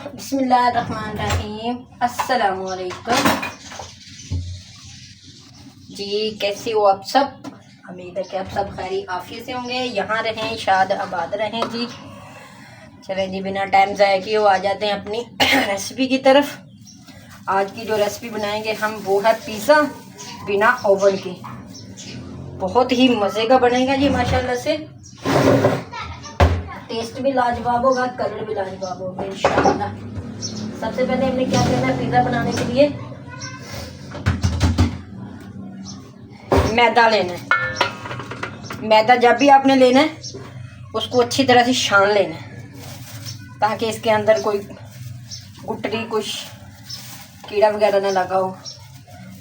बिस्मिल्लाहिर्रहमानिर्रहीम। अस्सलामुअलैकुम जी, कैसे हो आप सब? उम्मीद है कि आप सब खैरी आफियत से होंगे। यहाँ रहें, शाद आबाद रहें जी। चलें जी, बिना टाइम ज़ाया किए आ जाते हैं अपनी रेसिपी की तरफ। आज की जो रेसिपी बनाएंगे हम वो है पिज़्ज़ा बिना ओवन के। बहुत ही मज़े का बनेगा जी माशाल्लाह से। टेस्ट भी लाजवाब होगा, कलर भी लाजवाब होगा इंशाअल्लाह। सबसे पहले हमने क्या करना है, पिज़्ज़ा बनाने के लिए मैदा लेना है। मैदा जब भी आपने लेना है उसको अच्छी तरह से छान लेना है ताकि इसके अंदर कोई गुठली कुछ कीड़ा वगैरह ना लगा हो।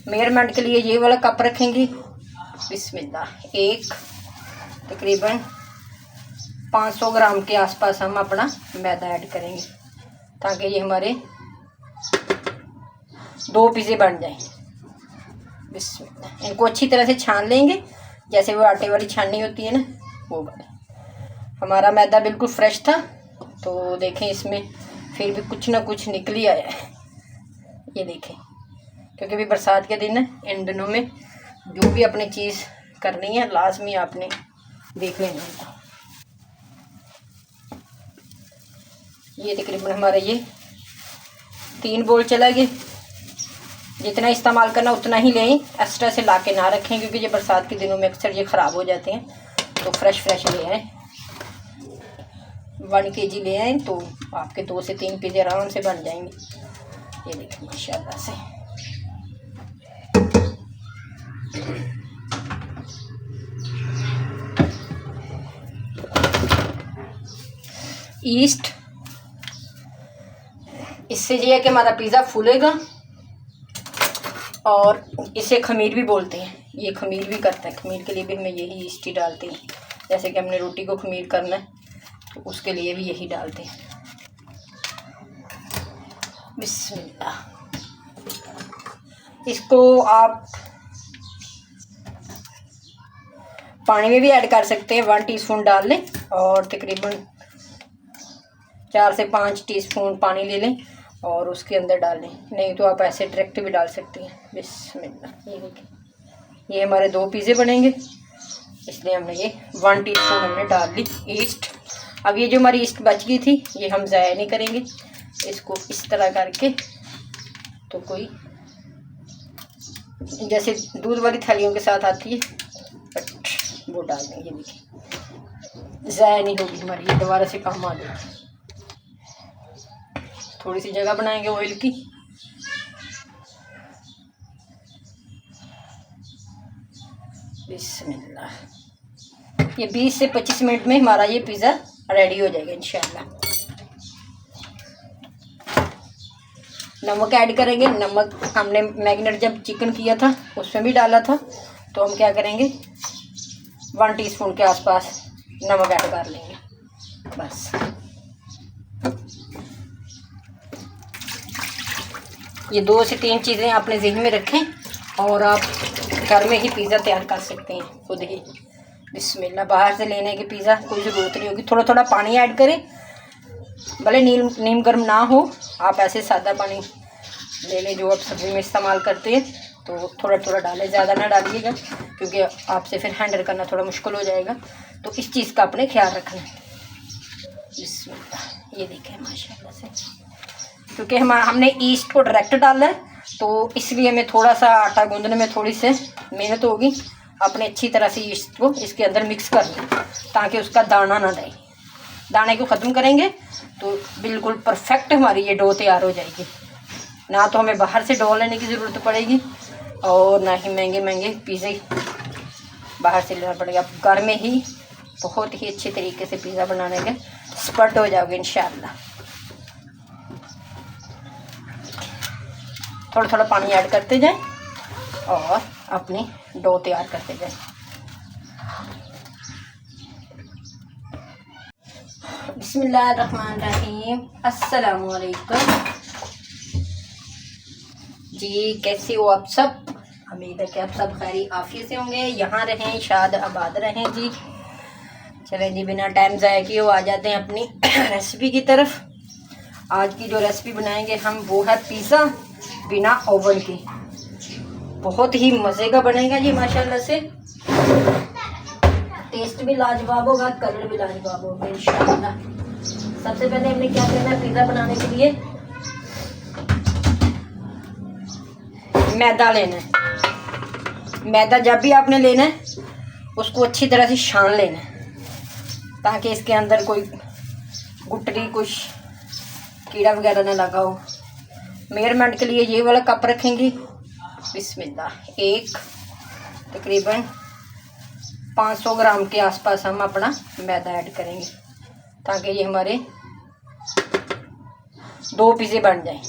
मेजरमेंट के लिए ये वाला कप रखेंगे। बिस्मिल्लाह, एक तकरीबन 500 ग्राम के आसपास हम अपना मैदा ऐड करेंगे ताकि ये हमारे 2 पिज़्ज़े बन जाएं। बिस्मिल्लाह, इनको अच्छी तरह से छान लेंगे जैसे वो आटे वाली छाननी होती है ना, वो वाली। हमारा मैदा बिल्कुल फ्रेश था तो देखें इसमें फिर भी कुछ ना कुछ निकल ही आया है। ये देखें, क्योंकि अभी बरसात के दिन है, इन दिनों में जो भी अपनी चीज़ करनी है लाजमी आपने देख लेना होता। ये तकरीबन हमारे ये 3 बोल चला गए। जितना इस्तेमाल करना उतना ही लें, एक्स्ट्रा से ला के ना रखें क्योंकि ये बरसात के दिनों में अक्सर ये ख़राब हो जाते हैं। तो फ्रेश ले आएँ, 1 kg ले आएँ तो आपके 2 से 3 पिज़्ज़े आराम से बन जाएंगे। ये देखिए माशाल्लाह से। ईस्ट, इससे ये है कि हमारा पिज़्ज़ा फूलेगा और इसे खमीर भी बोलते हैं। ये खमीर भी करता है, खमीर के लिए भी हमें यही ईस्ट ही डालते हैं। जैसे कि हमने रोटी को खमीर करना है तो उसके लिए भी यही डालते हैं। बिस्मिल्लाह, इसको आप पानी में भी ऐड कर सकते हैं। 1 टीस्पून डाल लें और तकरीबन 4 से 5 टीस्पून पानी ले लें और उसके अंदर डाल लें। नहीं तो आप ऐसे डायरेक्ट भी डाल सकते हैं। बिस्मिल्लाह, ये देखिए, ये हमारे 2 पिज़्ज़े बनेंगे इसलिए हमने ये 1 टीस्पून हमने डाल ली ईस्ट। अब ये जो हमारी ईस्ट बच गई थी ये हम ज़ाया नहीं करेंगे। इसको इस तरह करके तो कोई जैसे दूध वाली थालियों के साथ आती है बट वो डाल देंगे। देखिए ज़ाया नहीं होगी हमारी, ये दोबारा से काम आ जाएगी। थोड़ी सी जगह बनाएंगे ऑयल की। बिस्मिल्लाह, ये 20 से 25 मिनट में हमारा ये पिज़्ज़ा रेडी हो जाएगा इंशाल्लाह। नमक ऐड करेंगे। नमक हमने मैरिनेट जब चिकन किया था उसमें भी डाला था तो हम क्या करेंगे 1 टीस्पून के आसपास नमक ऐड कर लेंगे बस। ये 2 से 3 चीज़ें अपने ज़हन में रखें और आप घर में ही पिज़्ज़ा तैयार कर सकते हैं खुद ही। बिस्मिल्लाह, बाहर से लेने की पिज़्ज़ा कोई ज़रूरत नहीं होगी। थोड़ा थोड़ा पानी ऐड करें, भले नीम गर्म ना हो, आप ऐसे सादा पानी ले लें जो आप सब्ज़ी में इस्तेमाल करते हैं। तो थोड़ा थोड़ा डालें, ज़्यादा ना डालिएगा क्योंकि आपसे फिर हैंडल करना थोड़ा मुश्किल हो जाएगा। तो इस चीज़ का अपने ख्याल रखना। बिस्मिल्लाह, ये देखें माशाल्लाह से, क्योंकि हमने ईस्ट को डायरेक्ट डाला है तो इसलिए हमें थोड़ा सा आटा गूंदने में थोड़ी सी मेहनत होगी। अपने अच्छी तरह से ईस्ट को इसके अंदर मिक्स कर लें ताकि उसका दाना ना रहे। दाने को ख़त्म करेंगे तो बिल्कुल परफेक्ट हमारी ये डो तैयार हो जाएगी। ना तो हमें बाहर से डो लेने की ज़रूरत पड़ेगी और ना ही महंगे महंगे पिज़्ज़े बाहर से लेना पड़ेगा। आप घर में ही बहुत ही अच्छे तरीके से पिज़्ज़ा बनाने के एक्सपर्ट हो जाओगे इंशाअल्लाह। थोड़ा थोड़ा पानी ऐड करते जाएं और अपनी डो तैयार करते जाएं। बिस्मिल्लाहिर्रहमानिर्रहीम। अस्सलामुअलैकुम जी, कैसे हो आप सब? उम्मीद है कि आप सब खैरी आफियत से होंगे। यहाँ रहें, शाद आबाद रहें जी। चलें जी, बिना टाइम ज़ाया किए आ जाते हैं अपनी रेसिपी की तरफ। आज की जो रेसिपी बनाएंगे हम वो है पिज़्ज़ा बिना ओवन के। बहुत ही मज़े का बनेगा ये माशाल्लाह से। टेस्ट भी लाजवाब होगा, कलर भी लाजवाब होगा इंशाल्लाह। सबसे पहले हमने क्या करना है पिज़्ज़ा बनाने के लिए, मैदा लेना है। मैदा जब भी आपने लेना है उसको अच्छी तरह से छान लेना है ताकि इसके अंदर कोई गुटरी कुछ कीड़ा वगैरह ना लगा हो। मेजरमेंट के लिए ये वाला कप रखेंगे। बिस्मिल्लाह, एक तकरीबन 500 ग्राम के आसपास हम अपना मैदा ऐड करेंगे ताकि ये हमारे 2 पिज़्ज़े बन जाएं।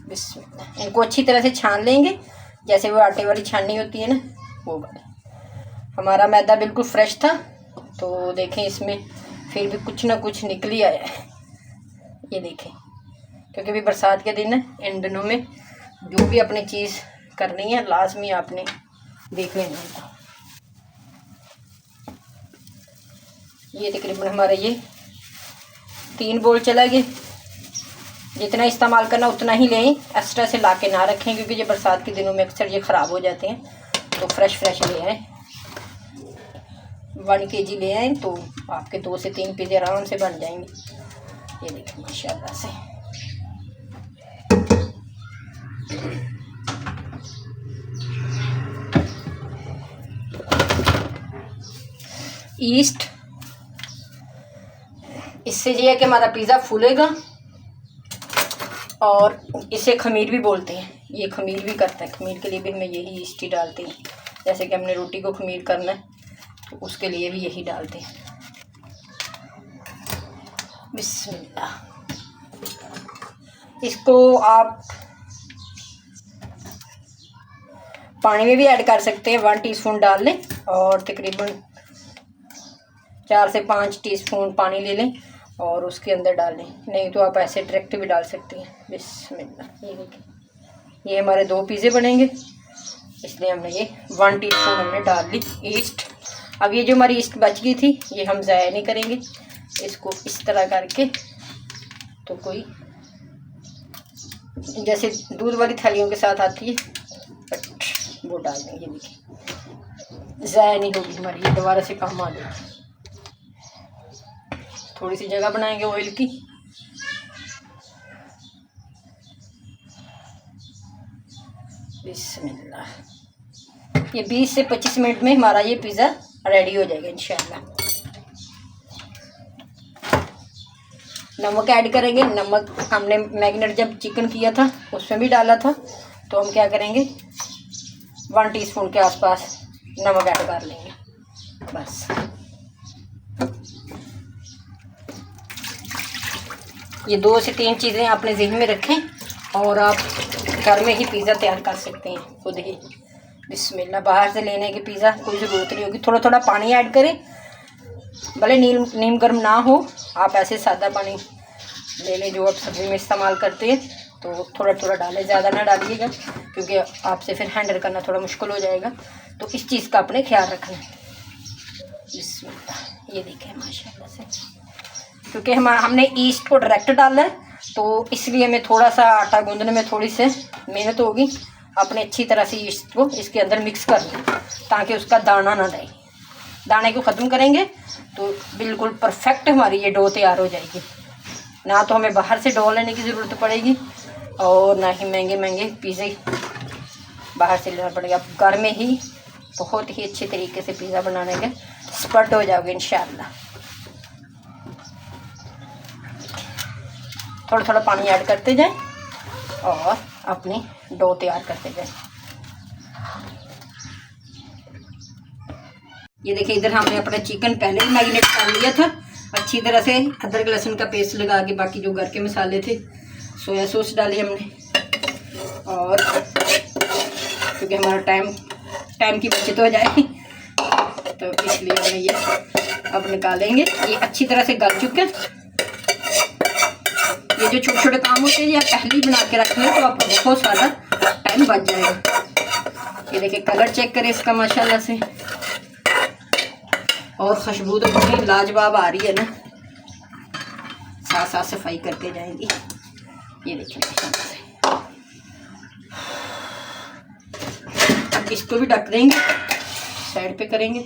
बिस्मिल्लाह, इनको अच्छी तरह से छान लेंगे जैसे वो आटे वाली छाननी होती है ना, वो बने। हमारा मैदा बिल्कुल फ्रेश था तो देखें इसमें फिर भी कुछ ना कुछ निकल ही आया है। ये देखें, क्योंकि अभी बरसात के दिन है, इन दिनों में जो भी अपनी चीज़ करनी है लाजमी आपने देख लेना होगा। ये तकरीबन हमारा ये 3 बोल चला गया। जितना इस्तेमाल करना उतना ही लें, एक्स्ट्रा से ला के ना रखें क्योंकि ये बरसात के दिनों में अक्सर ये ख़राब हो जाते हैं। तो फ्रेश ले आएँ, 1 kg ले आएँ तो आपके 2 से 3 पिज़्ज़े आराम से बन जाएंगे। ये देखिए माशाल्लाह से। ईस्ट, इससे ये है कि हमारा पिज़्ज़ा फूलेगा और इसे खमीर भी बोलते हैं। ये खमीर भी करते हैं, खमीर के लिए भी हमें यही ईस्ट ही डालते हैं। जैसे कि हमने रोटी को खमीर करना है तो उसके लिए भी यही डालते हैं। बिस्मिल्लाह, इसको आप पानी में भी ऐड कर सकते हैं। 1 टीस्पून डाल लें और तकरीबन 4 से 5 टीस्पून पानी ले लें और उसके अंदर डाल लें, नहीं तो आप ऐसे डायरेक्ट भी डाल सकते हैं। बिस्मिल्लाह, ये देखिए, ये हमारे 2 पिज़्ज़े बनेंगे इसलिए हमने ये 1 टीस्पून हमने डाल ली ईस्ट। अब ये जो हमारी ईस्ट बच गई थी ये हम ज़ाया नहीं करेंगे, इसको इस तरह करके तो कोई जैसे दूध वाली थालियों के साथ आती है बट वो डाल देंगे। देखिए ज़ाया नहीं होगी हमारी, ये दोबारा से काम आ जाएगी। थोड़ी सी जगह बनाएंगे ऑयल की। बिस्मिल्लाह, ये 20 से 25 मिनट में हमारा ये पिज़्ज़ा रेडी हो जाएगा इंशाल्लाह। नमक ऐड करेंगे। नमक हमने मैरिनेट जब चिकन किया था उसमें भी डाला था, तो हम क्या करेंगे 1 टीस्पून के आसपास नमक ऐड कर लेंगे बस। ये 2 से 3 चीज़ें अपने ज़हन में रखें और आप घर में ही पिज़्ज़ा तैयार कर सकते हैं खुद ही। बिस्मिल्लाह, बाहर से लेने की पिज़्ज़ा कोई ज़रूरत नहीं होगी। थोड़ा थोड़ा पानी ऐड करें, भले नीम गर्म ना हो, आप ऐसे सादा पानी ले लें जो आप सब्ज़ी में इस्तेमाल करते हैं, तो थोड़ा थोड़ा डालें, ज़्यादा ना डालिएगा क्योंकि आपसे फिर हैंडल करना थोड़ा मुश्किल हो जाएगा। तो इस चीज़ का अपने ख्याल रखना है। बिस्मिल्लाह, ये देखें माशाल्लाह से, क्योंकि हमने ईस्ट को डायरेक्ट डाला है तो इसलिए हमें थोड़ा सा आटा गूंदने में थोड़ी सी मेहनत होगी। अपने अच्छी तरह से ईस्ट को इसके अंदर मिक्स कर लें ताकि उसका दाना ना रहे। दाने को ख़त्म करेंगे तो बिल्कुल परफेक्ट हमारी ये डो तैयार हो जाएगी। ना तो हमें बाहर से डो लेने की ज़रूरत पड़ेगी और ना ही महंगे पिज़्ज़े बाहर से लेना पड़ेगा। आप घर में ही बहुत ही अच्छे तरीके से पिज़्ज़ा बनाने के एक्सपर्ट हो जाओगे इंशाल्लाह। थोड़ा थोड़ा पानी ऐड करते जाएं और अपनी डो तैयार करते जाएं। ये देखिए, इधर हमने अपना चिकन पहले ही मैरिनेट कर लिया था अच्छी तरह से। अदरक लहसुन का पेस्ट लगा के बाकी जो घर के मसाले थे, सोया सॉस डाली हमने और क्योंकि हमारा टाइम की बचत हो जाए तो इसलिए हमने ये अब निकालेंगे। ये अच्छी तरह से गल चुके हैं। ये जो छोटे छोटे काम होते हैं ये आप पहले ही बना के रख लें तो आपको बहुत सारा टाइम बच जाएगा। ये देखिए, कलर चेक करें इसका माशाल्लाह से, और खुशबू तो बड़ी लाजवाब आ रही है ना। साथ साथ सफाई करते जाएंगी। ये देखिए अब इसको भी ढक देंगे, साइड पे करेंगे।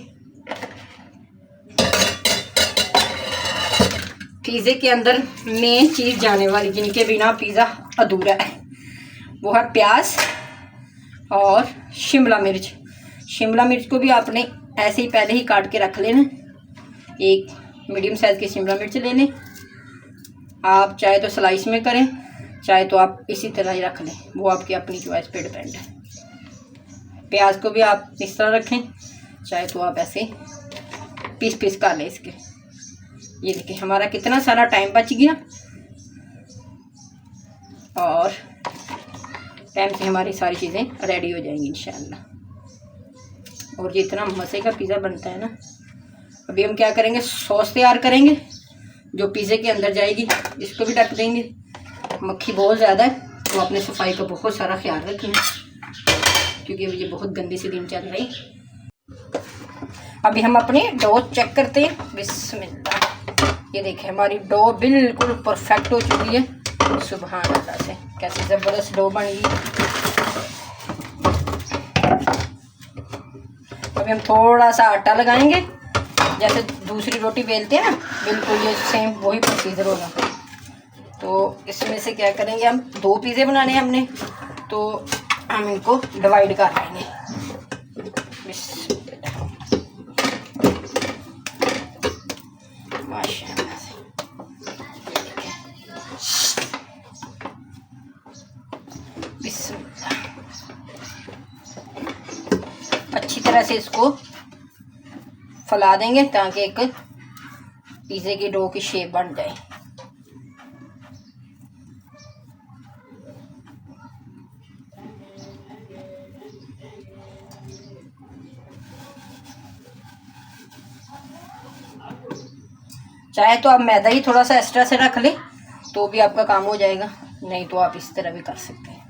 पिज़्ज़े के अंदर मेन चीज़ जाने वाली जिनके बिना पिज़्ज़ा अधूरा है वो है प्याज और शिमला मिर्च। शिमला मिर्च को भी आपने ऐसे ही पहले ही काट के रख लेना। एक मीडियम साइज़ की शिमला मिर्च ले लें। आप चाहे तो स्लाइस में करें, चाहे तो आप इसी तरह ही रख लें, वो आपकी अपनी चॉइस पे डिपेंड है। प्याज को भी आप इस तरह रखें, चाहे तो आप ऐसे पीस पीस कर लें इसके। ये देखिए हमारा कितना सारा टाइम बच गया और टाइम से हमारी सारी चीज़ें रेडी हो जाएंगी इंशाल्लाह। और ये इतना मज़े का पिज़्ज़ा बनता है ना। अभी हम क्या करेंगे, सॉस तैयार करेंगे जो पिज़्ज़े के अंदर जाएगी। इसको भी ढक देंगे। मक्खी बहुत ज़्यादा है तो अपने सफाई का बहुत सारा ख्याल रखें क्योंकि ये बहुत गंदी सी दिन चल रही। अभी हम अपने डो चेक करते हैं। बिस्मिल्लाह। ये देखिए हमारी डो बिल्कुल परफेक्ट हो चुकी है। सुभान अल्लाह से कैसी ज़बरदस्त डो बन गई। अभी हम थोड़ा सा आटा लगाएंगे, जैसे दूसरी रोटी बेलते हैं ना, बिल्कुल ये सेम वही प्रोसीजर होगा। तो इसमें से क्या करेंगे, हम 2 पिज़्ज़े बनाने हैं हमने, तो हम इनको डिवाइड कर लेंगे। माशाल्लाह से बिस्मिल्लाह। अच्छी तरह से इसको फैला देंगे ताकि एक पिज़्ज़े की डो की शेप बन जाए। चाहे तो आप मैदा ही थोड़ा सा एक्स्ट्रा से रख लें तो भी आपका काम हो जाएगा, नहीं तो आप इस तरह भी कर सकते हैं।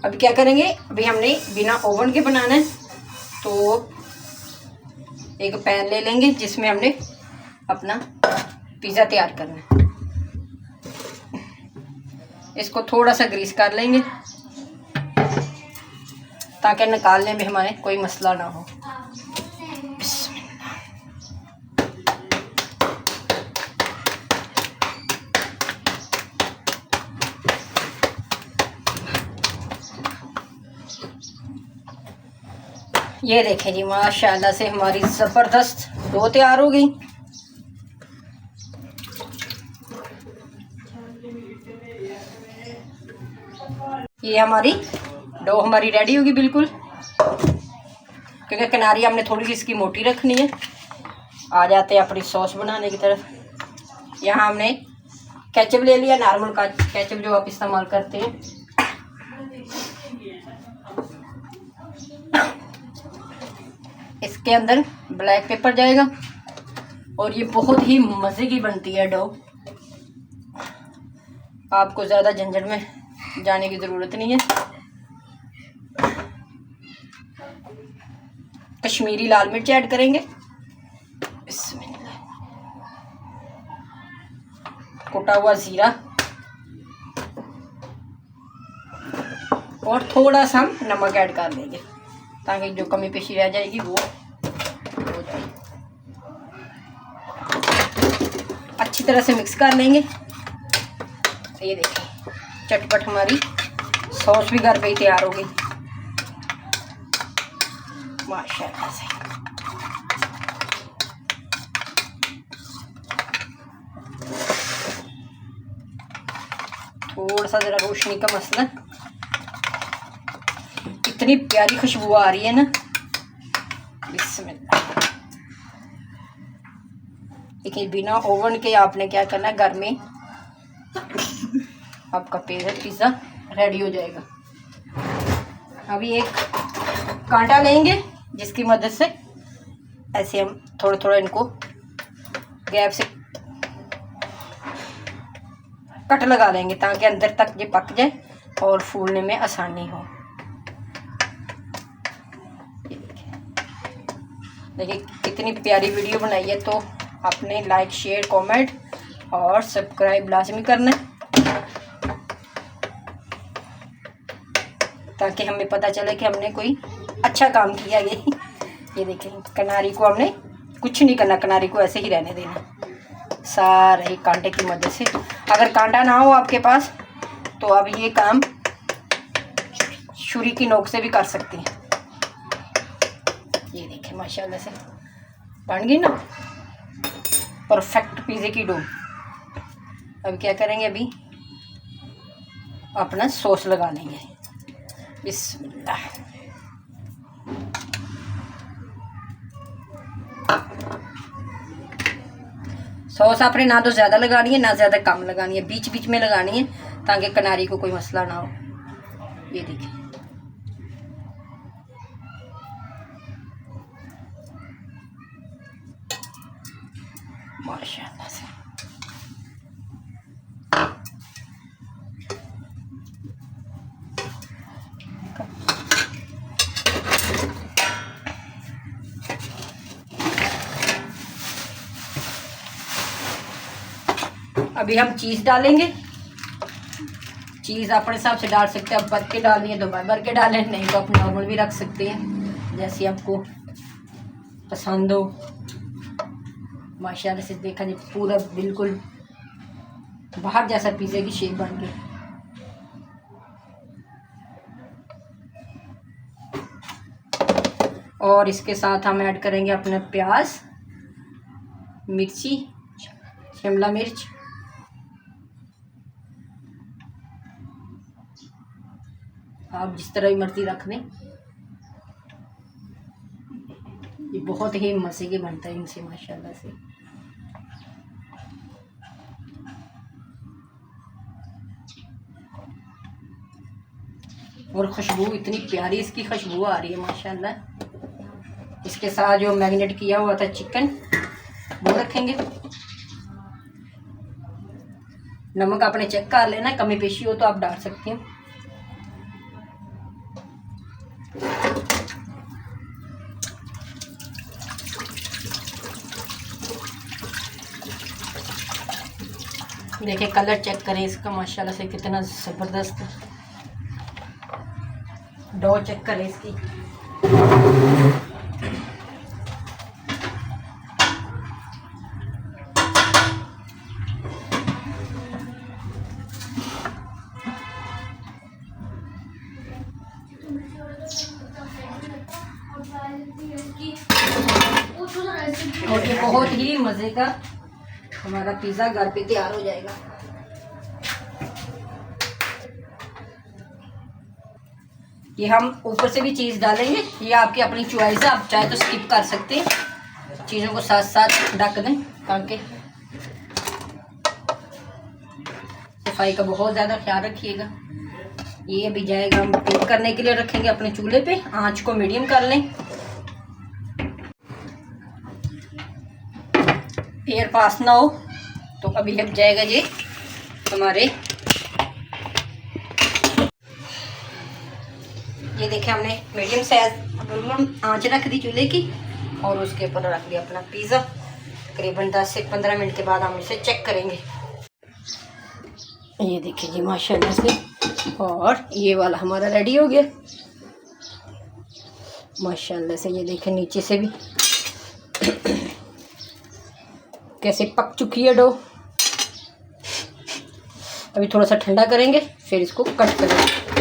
अभी क्या करेंगे, अभी हमने बिना ओवन के बनाना है तो एक पैन ले लेंगे जिसमें हमने अपना पिज़्ज़ा तैयार करना है। इसको थोड़ा सा ग्रीस कर लेंगे ताकि निकालने में हमारे कोई मसला ना हो। ये देखें जी माशाल्लाह से हमारी ज़बरदस्त डो तैयार हो गई। ये हमारी डो हमारी रेडी होगी बिल्कुल, क्योंकि किनारी हमने थोड़ी सी इसकी मोटी रखनी है। आ जाते हैं अपनी सॉस बनाने की तरफ। यहाँ हमने केचप ले लिया, नॉर्मल का केचप जो आप इस्तेमाल करते हैं। इसके अंदर ब्लैक पेपर जाएगा और ये बहुत ही मज़े की बनती है डो। आपको ज़्यादा झंझट में जाने की ज़रूरत नहीं है। कश्मीरी लाल मिर्च ऐड करेंगे, कुटा हुआ ज़ीरा और थोड़ा सा हम नमक ऐड कर लेंगे ताकि जो कमी पेशी रह जाएगी वो हो जाए। अच्छी तरह से मिक्स कर लेंगे। ये देखिए चटपट हमारी सॉस भी घर पे ही तैयार हो गई माशाल्लाह से। थोड़ा सा ज़रा रोशनी का मसला, इतनी प्यारी खुशबू आ रही है ना। बिस्मिल्लाह। लेकिन बिना ओवन के आपने क्या करना है, घर में आपका पिज़्ज़ा रेडी हो जाएगा। अभी एक कांटा लेंगे जिसकी मदद से ऐसे हम थोड़ा थोड़ा इनको गैप से कट लगा देंगे ताकि अंदर तक ये पक जाए और फूलने में आसानी हो। देखिए कितनी प्यारी वीडियो बनाई है, तो आपने लाइक शेयर कमेंट और सब्सक्राइब लाजमी करना है, ताकि हमें पता चले कि हमने कोई अच्छा काम किया। ये देखें, किनारी को हमने कुछ नहीं करना, किनारी को ऐसे ही रहने देना सारा ही कांटे की मदद से। अगर कांटा ना हो आपके पास तो आप ये काम छुरी की नोक से भी कर सकती हैं। ये देखें माशाल्लाह से बन गई ना परफेक्ट पिज़्ज़े की डो। अब क्या करेंगे, अभी अपना सॉस लगा लेंगे। बिस्मिल्लाह। सॉस आपने ना तो ज़्यादा लगानी है ना ज़्यादा कम लगानी है, बीच बीच में लगानी है, ताकि किनारी को कोई मसला ना हो। ये देखिए माशाल्लाह से। अभी हम चीज़ डालेंगे। चीज़ अपने हिसाब से डाल सकते हैं, अब भर के डालनी है तो भर के डालें, नहीं तो आप नॉर्मल भी रख सकते हैं जैसे आपको पसंद हो। माशाल्लाह से देखा जी पूरा बिल्कुल बाहर जैसा पिज़्ज़े की शेप बन गई। और इसके साथ हम ऐड करेंगे अपना प्याज, मिर्ची, शिमला मिर्च, आप जिस तरह की मर्जी रख दें। ये बहुत ही मज़े के बनता है इनसे माशाल्लाह से। और खुशबू इतनी प्यारी इसकी खुशबू आ रही है माशाल्लाह। इसके साथ जो मैरिनेट किया हुआ था चिकन वो रखेंगे। नमक आपने चेक कर लेना, कमी पेशी हो तो आप डाल सकते हैं। देखिए कलर चेक करें इसका माशाल्लाह से कितना ज़बरदस्त। डो चेक करें इसकी, और ये बहुत ही मज़े का हमारा पिज़्ज़ा घर पे तैयार हो जाएगा। ये हम ऊपर से भी चीज़ डालेंगे, ये आपकी अपनी चॉइस है, आप चाहे तो स्किप कर सकते हैं। चीज़ों को साथ साथ ढक दें, ताकि सफाई का बहुत ज़्यादा ख्याल रखिएगा। ये अभी जाएगा, हम बेक करने के लिए रखेंगे अपने चूल्हे पे। आंच को मीडियम कर लें, एयर पास ना हो। तो अभी अब जाएगा ये हमारे, ये देखें हमने मीडियम साइज आंच रख दी चूल्हे की, और उसके ऊपर रख दिया अपना पिज़्ज़ा। तकरीबन 10 से 15 मिनट के बाद हम इसे चेक करेंगे। ये देखिए जी माशाल्लाह से, और ये वाला हमारा रेडी हो गया माशाल्लाह से। ये देखें नीचे से भी कैसे पक चुकी है डो। अभी थोड़ा सा ठंडा करेंगे, फिर इसको कट करेंगे।